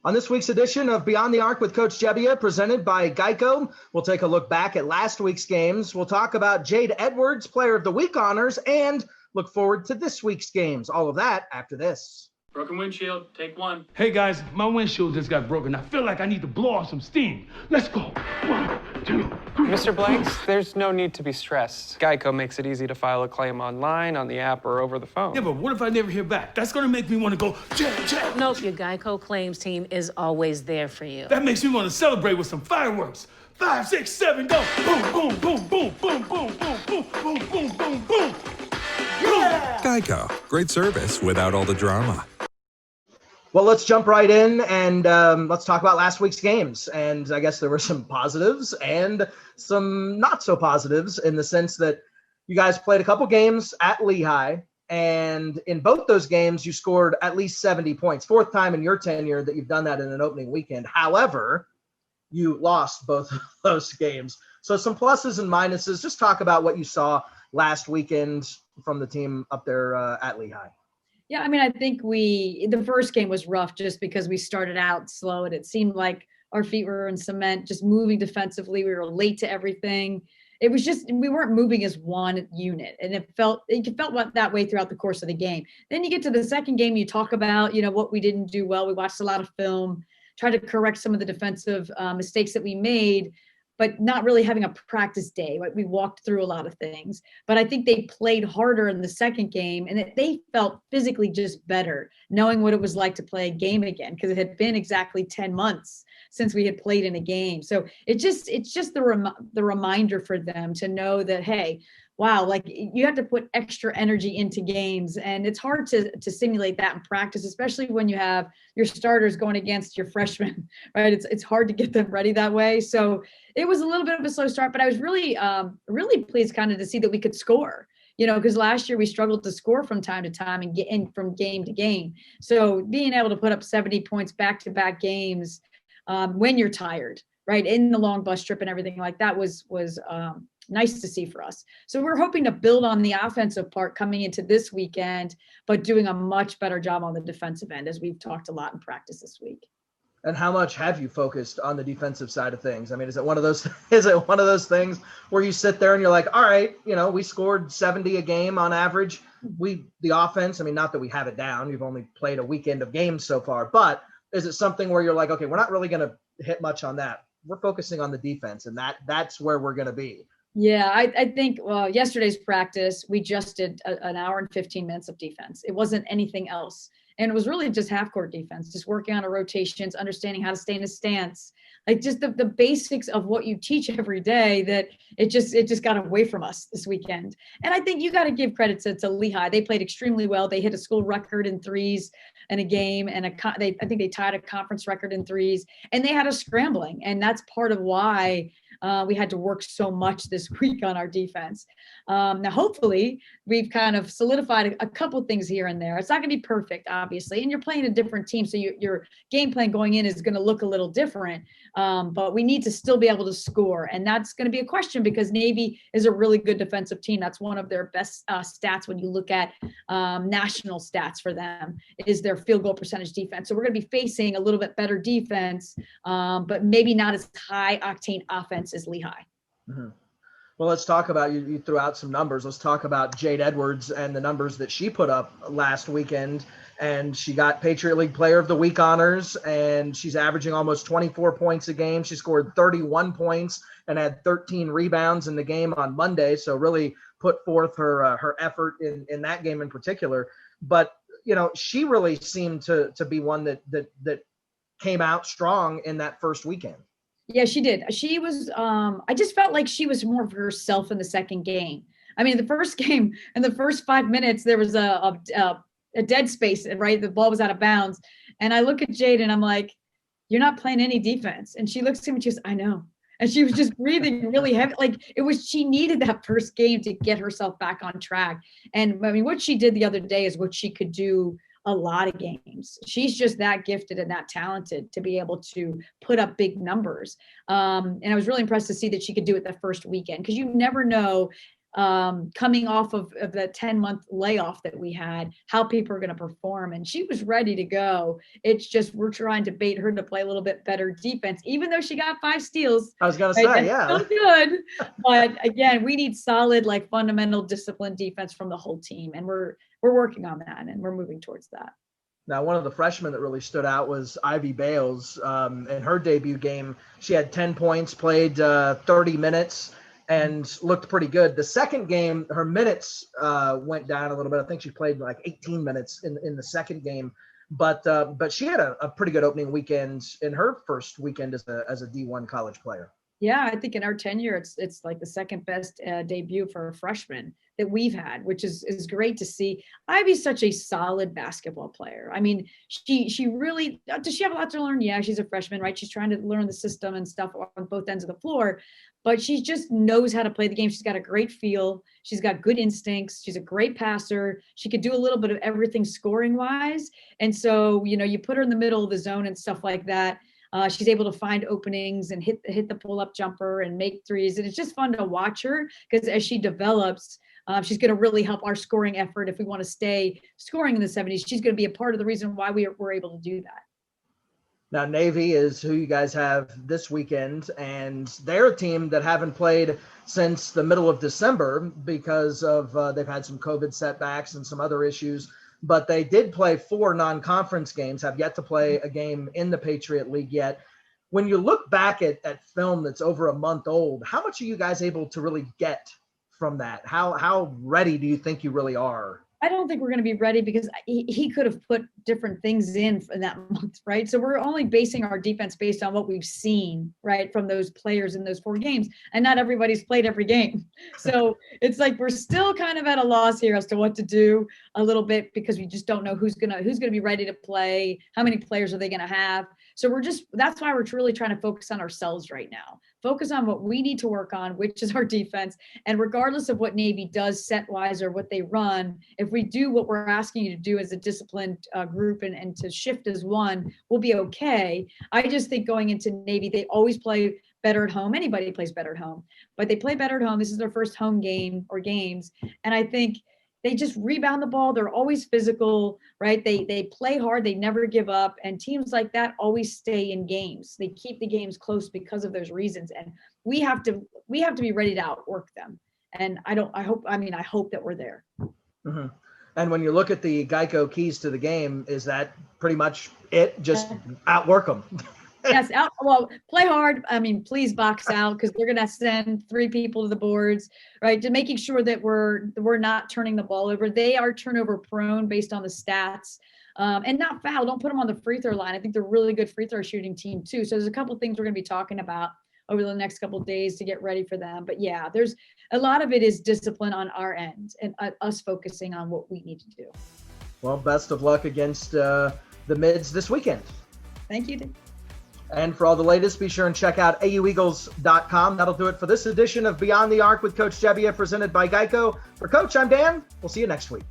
On this week's edition of Beyond the Arc with Coach Gebbia, presented by GEICO, we'll take a look back at last week's games. We'll talk about Jade Edwards' Player of the Week honors and look forward to this week's games. All of that after this. Broken windshield, take one. Hey guys, my windshield just got broken. I feel like I need to blow off some steam. Let's go. 1, 2, 3. Mr. Blanks, there's no need to be stressed. GEICO makes it easy to file a claim online, on the app, or over the phone. Yeah, but what if I never hear back? That's gonna make me want to go, check. Nope, your GEICO claims team is always there for you. That makes me want to celebrate with some fireworks. 5, 6, 7, go. Boom, boom, boom, boom, boom, boom, boom, boom, boom, boom, boom, boom. Yeah! GEICO, great service without all the drama. Well, let's jump right in and let's talk about last week's games. And I guess there were some positives and some not so positives in the sense that you guys played a couple games at Lehigh, and in both those games, you scored at least 70 points. Fourth time in your tenure that you've done that in an opening weekend. However, you lost both of those games. So some pluses and minuses. Just talk about what you saw last weekend from the team up there at Lehigh. Yeah, I mean, I think the first game was rough just because we started out slow and it seemed like our feet were in cement, just moving defensively. We were late to everything. It was just, we weren't moving as one unit, and it felt that way throughout the course of the game. Then you get to the second game, you talk about, what we didn't do well. We watched a lot of film, tried to correct some of the defensive mistakes that we made, but not really having a practice day. Right? We walked through a lot of things, but I think they played harder in the second game, and that they felt physically just better, knowing what it was like to play a game again, because it had been exactly 10 months since we had played in a game. So it's just the reminder for them to know that, hey, wow, like you have to put extra energy into games, and it's hard to simulate that in practice, especially when you have your starters going against your freshmen, right? It's hard to get them ready that way. So it was a little bit of a slow start, but I was really pleased kind of to see that we could score, because last year we struggled to score from time to time and get in from game to game. So being able to put up 70 points back-to-back games when you're tired, right, in the long bus trip and everything like that was nice to see for us. So we're hoping to build on the offensive part coming into this weekend, but doing a much better job on the defensive end, as we've talked a lot in practice this week. And how much have you focused on the defensive side of things? I mean, is it one of those things where you sit there and you're like, all right, we scored 70 a game on average. The offense, I mean, not that we have it down. You've only played a weekend of games so far, but is it something where you're like, okay, we're not really going to hit much on that. We're focusing on the defense, and that's where we're going to be. Yeah, I think yesterday's practice, we just did an hour and 15 minutes of defense. It wasn't anything else. And it was really just half court defense, just working on our rotations, understanding how to stay in a stance, like just the basics of what you teach every day, that it just got away from us this weekend. And I think you got to give credit to Lehigh. They played extremely well. They hit a school record in threes in a game, and I think they tied a conference record in threes, and they had us scrambling. And that's part of why we had to work so much this week on our defense. Now, hopefully, we've kind of solidified a couple things here and there. It's not going to be perfect, obviously, and you're playing a different team, so your game plan going in is going to look a little different. But we need to still be able to score, and that's going to be a question because Navy is a really good defensive team. That's one of their best stats when you look at national stats for them, is their field goal percentage defense. So we're going to be facing a little bit better defense, but maybe not as high octane offense as Lehigh. Mm-hmm. Well, let's talk about, you threw out some numbers. Let's talk about Jade Edwards and the numbers that she put up last weekend. And she got Patriot League Player of the Week honors, and she's averaging almost 24 points a game. She scored 31 points and had 13 rebounds in the game on Monday. So really put forth her effort in that game in particular. But, she really seemed to be one that came out strong in that first weekend. Yeah, she did. She was, I just felt like she was more of herself in the second game. I mean, the first game, in the first 5 minutes, there was a dead space, right? The ball was out of bounds. And I look at Jade and I'm like, you're not playing any defense. And she looks at me and she goes, I know. And she was just breathing really heavy. Like she needed that first game to get herself back on track. And I mean, what she did the other day is what she could do a lot of games. She's just that gifted and that talented to be able to put up big numbers. And I was really impressed to see that she could do it the first weekend, because you never know coming off of that 10-month layoff that we had, how people are going to perform. And she was ready to go. It's just we're trying to bait her to play a little bit better defense, even though she got 5 steals. I was going to say, yeah. Still good. But again, we need solid, like fundamental discipline defense from the whole team. And we're working on that, and we're moving towards that. Now, one of the freshmen that really stood out was Ivy Bales. In her debut game, she had 10 points, played 30 minutes, and looked pretty good. The second game, her minutes went down a little bit. I think she played like 18 minutes in the second game. But she had a pretty good opening weekend in her first weekend as a D1 college player. Yeah, I think in our tenure, it's like the second best debut for a freshman that we've had, which is great to see. Ivy's such a solid basketball player. I mean, she really, does she have a lot to learn? Yeah, she's a freshman, right? She's trying to learn the system and stuff on both ends of the floor, but she just knows how to play the game. She's got a great feel. She's got good instincts. She's a great passer. She could do a little bit of everything scoring wise. And so, you put her in the middle of the zone and stuff like that. She's able to find openings and hit the pull-up jumper and make threes. And it's just fun to watch her because as she develops, she's going to really help our scoring effort. If we want to stay scoring in the 70s, she's going to be a part of the reason why we're able to do that. Now, Navy is who you guys have this weekend, and they're a team that haven't played since the middle of December because of they've had some COVID setbacks and some other issues. But they did play 4 non-conference games, have yet to play a game in the Patriot League yet. When you look back at film that's over a month old, how much are you guys able to really get from that? How ready do you think you really are? I don't think we're going to be ready because he could have put different things in that month, right? So we're only basing our defense based on what we've seen, right, from those players in those 4 games. And not everybody's played every game. So it's like we're still kind of at a loss here as to what to do a little bit because we just don't know who's gonna be ready to play, how many players are they going to have. So that's why we're really trying to focus on ourselves right now. Focus on what we need to work on, which is our defense. And regardless of what Navy does set-wise or what they run, if we do what we're asking you to do as a disciplined group and to shift as one, we'll be okay. I just think going into Navy, they always play better at home. Anybody plays better at home, but they play better at home. This is their first home game or games. And I think they just rebound the ball. They're always physical, right? They play hard. They never give up. And teams like that always stay in games. They keep the games close because of those reasons. And we have to be ready to outwork them. And I hope that we're there. Mm-hmm. And when you look at the GEICO keys to the game, is that pretty much it? Just outwork them. Yes. Play hard. I mean, please box out because they're going to send 3 people to the boards, right? To making sure that we're not turning the ball over. They are turnover prone based on the stats, and not foul. Don't put them on the free throw line. I think they're a really good free throw shooting team too. So there's a couple of things we're going to be talking about over the next couple of days to get ready for them. But yeah, there's a lot of it is discipline on our end and us focusing on what we need to do. Well, best of luck against the Mids this weekend. Thank you. And for all the latest, be sure and check out aueagles.com. That'll do it for this edition of Beyond the Arc with Coach Gebbia, presented by GEICO. For Coach, I'm Dan. We'll see you next week.